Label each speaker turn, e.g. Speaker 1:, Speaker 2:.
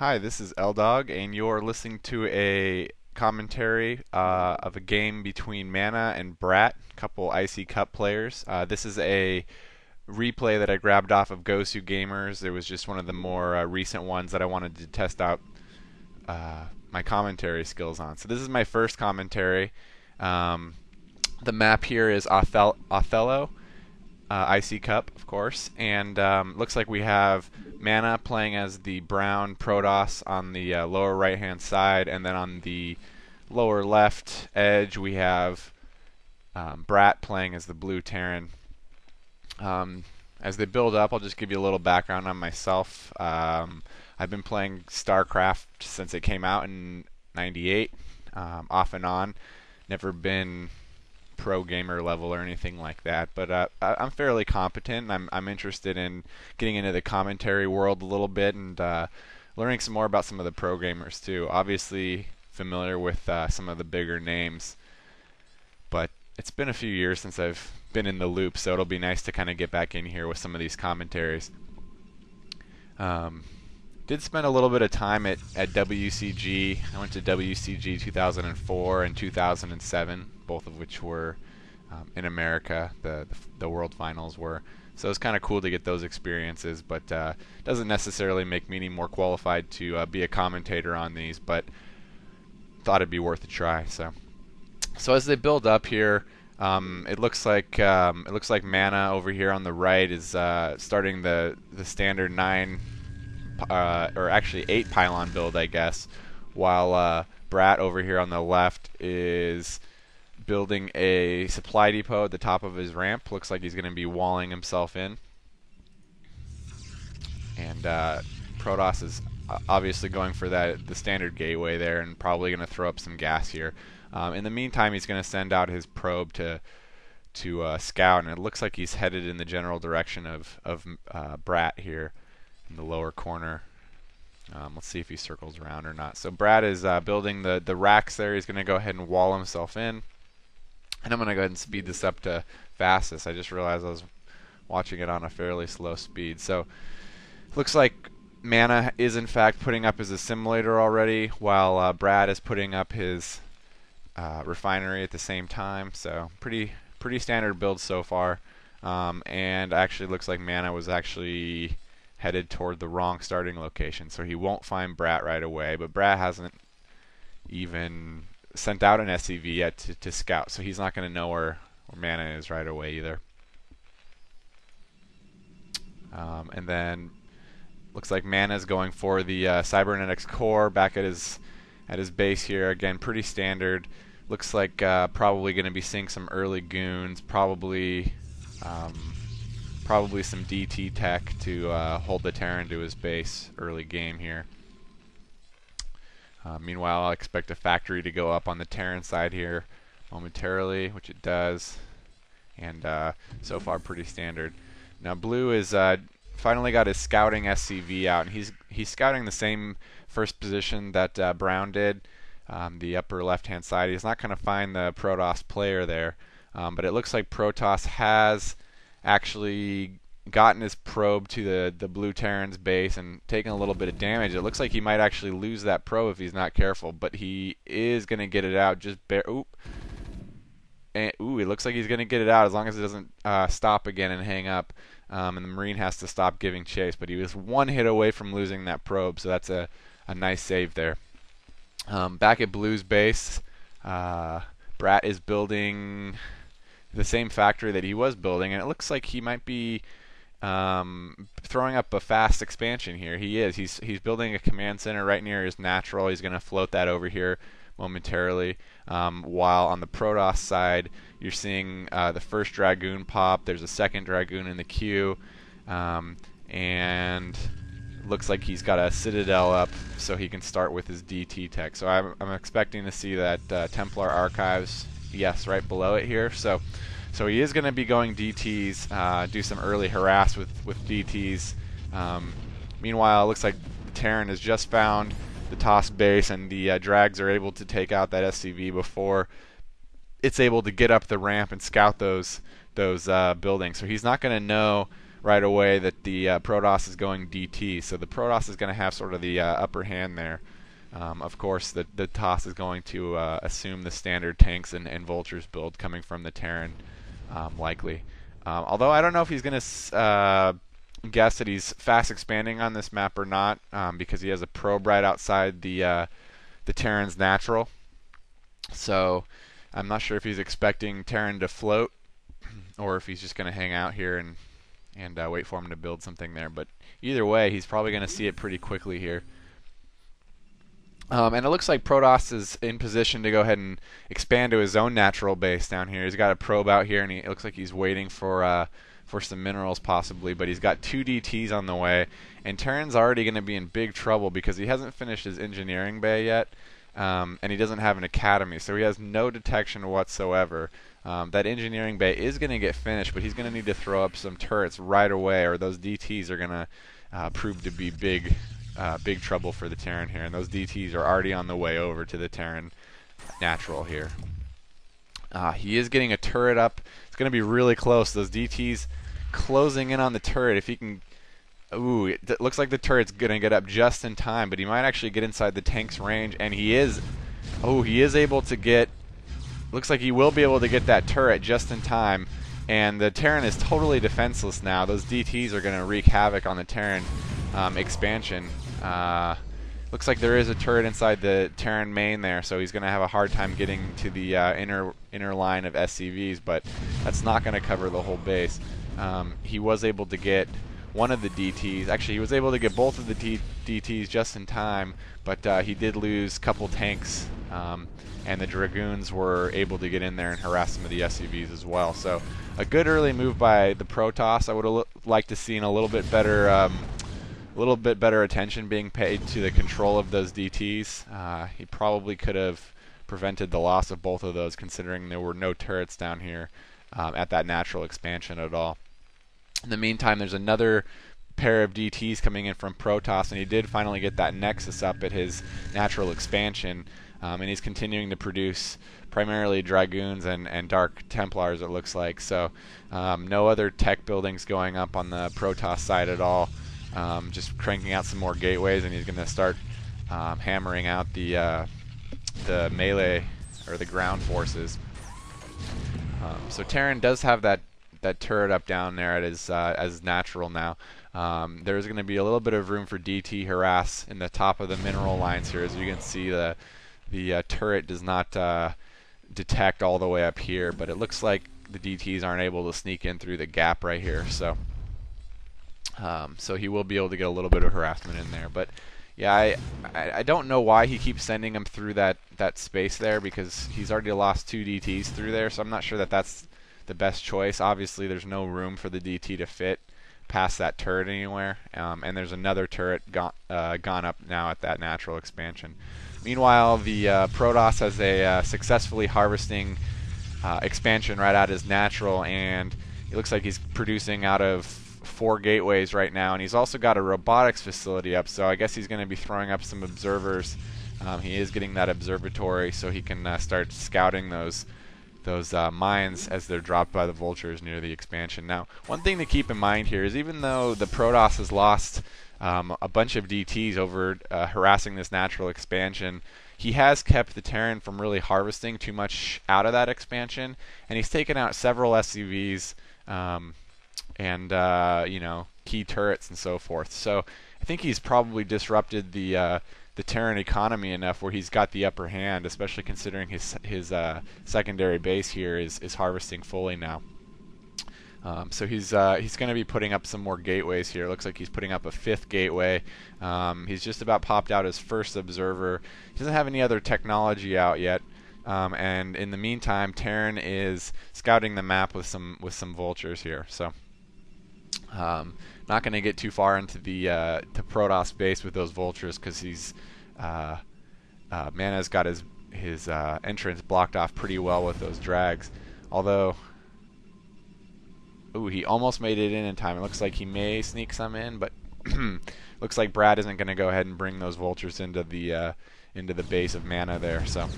Speaker 1: Hi, this is L-Dog, and you're listening to a commentary of a game between Mana and Brat, a couple iCCup players. This is a replay that I grabbed off of Gosu Gamers. It was just one of the more recent ones that I wanted to test out my commentary skills on. So this is my first commentary. Um, the map here is Othello, iCCup, of course, and looks like we have Mana playing as the brown Protoss on the lower right-hand side, and then on the lower left edge we have Brat playing as the blue Terran. As they build up, I'll just give you a little background on myself. I've been playing Starcraft since it came out in '98, off and on. Never been pro gamer level or anything like that, but I'm fairly competent. I'm interested in getting into the commentary world a little bit and learning some more about some of the pro gamers too. Obviously familiar with some of the bigger names, but it's been a few years since I've been in the loop, so it'll be nice to kind of get back in here with some of these commentaries. Did spend a little bit of time at WCG. I went to WCG 2004 and 2007, both of which were in America. The World Finals were. So it's kind of cool to get those experiences, but doesn't necessarily make me any more qualified to be a commentator on these, but thought it'd be worth a try. So as they build up here, it looks like Mana over here on the right is starting the standard 9 or actually 8 pylon build, I guess, while Brat over here on the left is building a supply depot at the top of his ramp. Looks like he's going to be walling himself in. And Protoss is obviously going for the standard gateway there and probably going to throw up some gas here. In the meantime, he's going to send out his probe to scout, and it looks like he's headed in the general direction of Brat here in the lower corner. Let's see if he circles around or not. So Brad is building the racks there. He's going to go ahead and wall himself in. And I'm going to go ahead and speed this up to fastest. I just realized I was watching it on a fairly slow speed. So looks like Mana is in fact putting up his assimilator already, while Brad is putting up his refinery at the same time. So pretty standard build so far. And actually looks like Mana was actually headed toward the wrong starting location, so he won't find Brat right away. But Brat hasn't even sent out an SCV yet to scout, so he's not going to know where Mana is right away either. And then looks like Mana's going for the cybernetics core back at his base here. Again, pretty standard. Looks like probably going to be seeing some early goons, probably some DT tech to hold the Terran to his base early game here. Meanwhile, I expect a factory to go up on the Terran side here momentarily, which it does. And so far pretty standard. Now Blue is finally got his scouting SCV out, and he's scouting the same first position that Brown did, the upper left-hand side. He's not going to find the Protoss player there, but it looks like Protoss has actually gotten his probe to the blue Terran's base and taken a little bit of damage. It looks like he might actually lose that probe if he's not careful, but he is going to get it out just it looks like he's going to get it out as long as it doesn't stop again and hang up. And the Marine has to stop giving chase, but he was one hit away from losing that probe, so that's a nice save there. Back at Blue's base, Brat is building the same factory that he was building, and it looks like he might be throwing up a fast expansion here. He is. He's building a command center right near his natural. He's going to float that over here momentarily. While on the Protoss side, you're seeing the first Dragoon pop. There's a second Dragoon in the queue, and looks like he's got a Citadel up so he can start with his DT tech. So I'm expecting to see that Templar Archives, yes, right below it here. So he is going to be going DTs, do some early harass with DTs. Meanwhile, it looks like Terran has just found the TOS base, and the drags are able to take out that SCV before it's able to get up the ramp and scout those buildings. So he's not going to know right away that the Protoss is going DT, so the Protoss is going to have sort of the upper hand there. Of course, the Toss is going to assume the standard tanks and vultures build coming from the Terran, likely. Although I don't know if he's going to guess that he's fast expanding on this map or not, because he has a probe right outside the Terran's natural. So I'm not sure if he's expecting Terran to float, or if he's just going to hang out here and wait for him to build something there. But either way, he's probably going to see it pretty quickly here. And it looks like Protoss is in position to go ahead and expand to his own natural base down here. He's got a probe out here, and it looks like he's waiting for some minerals possibly. But he's got 2 DTs on the way, and Terran's already going to be in big trouble because he hasn't finished his engineering bay yet, and he doesn't have an academy, so he has no detection whatsoever. That engineering bay is going to get finished, but he's going to need to throw up some turrets right away, or those DTs are going to prove to be big trouble for the Terran here, and those DTs are already on the way over to the Terran natural here. He is getting a turret up. It's going to be really close. Those DTs closing in on the turret. If he can... Ooh, it looks like the turret's going to get up just in time, but he might actually get inside the tank's range, and he is... Oh, he is able to get... Looks like he will be able to get that turret just in time, and the Terran is totally defenseless now. Those DTs are going to wreak havoc on the Terran expansion. Looks like there is a turret inside the Terran main there, so he's going to have a hard time getting to the inner line of SCVs, but that's not going to cover the whole base. He was able to get one of the DTs. Actually, he was able to get both of the DTs just in time, but he did lose a couple tanks, and the Dragoons were able to get in there and harass some of the SCVs as well. So a good early move by the Protoss. I would have liked to seen a little bit better attention being paid to the control of those DTs. He probably could have prevented the loss of both of those, considering there were no turrets down here at that natural expansion at all. In the meantime, there's another pair of DTs coming in from Protoss, and he did finally get that Nexus up at his natural expansion, and he's continuing to produce primarily Dragoons and Dark Templars, it looks like. So no other tech buildings going up on the Protoss side at all. Just cranking out some more gateways, and he's going to start hammering out the melee or the ground forces. So Terran does have that turret up down there at his as natural now. There's going to be a little bit of room for DT harass in the top of the mineral lines here. As you can see, the turret does not detect all the way up here, but it looks like the DTs aren't able to sneak in through the gap right here. So he will be able to get a little bit of harassment in there. But yeah, I don't know why he keeps sending them through that space there, because he's already lost 2 DTs through there, so I'm not sure that that's the best choice. Obviously, there's no room for the DT to fit past that turret anywhere, and there's another turret gone up now at that natural expansion. Meanwhile, the Protoss has a successfully harvesting expansion right at his natural, and it looks like he's producing out of 4 gateways right now, and he's also got a robotics facility up, so I guess he's going to be throwing up some observers. He is getting that observatory so he can start scouting those mines as they're dropped by the vultures near the expansion. Now, one thing to keep in mind here is, even though the Protoss has lost a bunch of DTs over harassing this natural expansion, he has kept the Terran from really harvesting too much out of that expansion, and he's taken out several SCVs and you know, key turrets and so forth. So I think he's probably disrupted the Terran economy enough where he's got the upper hand, especially considering his secondary base here is harvesting fully now. So he's going to be putting up some more gateways here. Looks like he's putting up a 5th gateway. He's just about popped out his first observer. He doesn't have any other technology out yet. And in the meantime, Terran is scouting the map with some vultures here. So not going to get too far into the to Protoss base with those vultures, because he's MaNa's got his entrance blocked off pretty well with those drags. Although, ooh, he almost made it in time. It looks like he may sneak some in, but looks like Brad isn't going to go ahead and bring those vultures into the base of MaNa there. So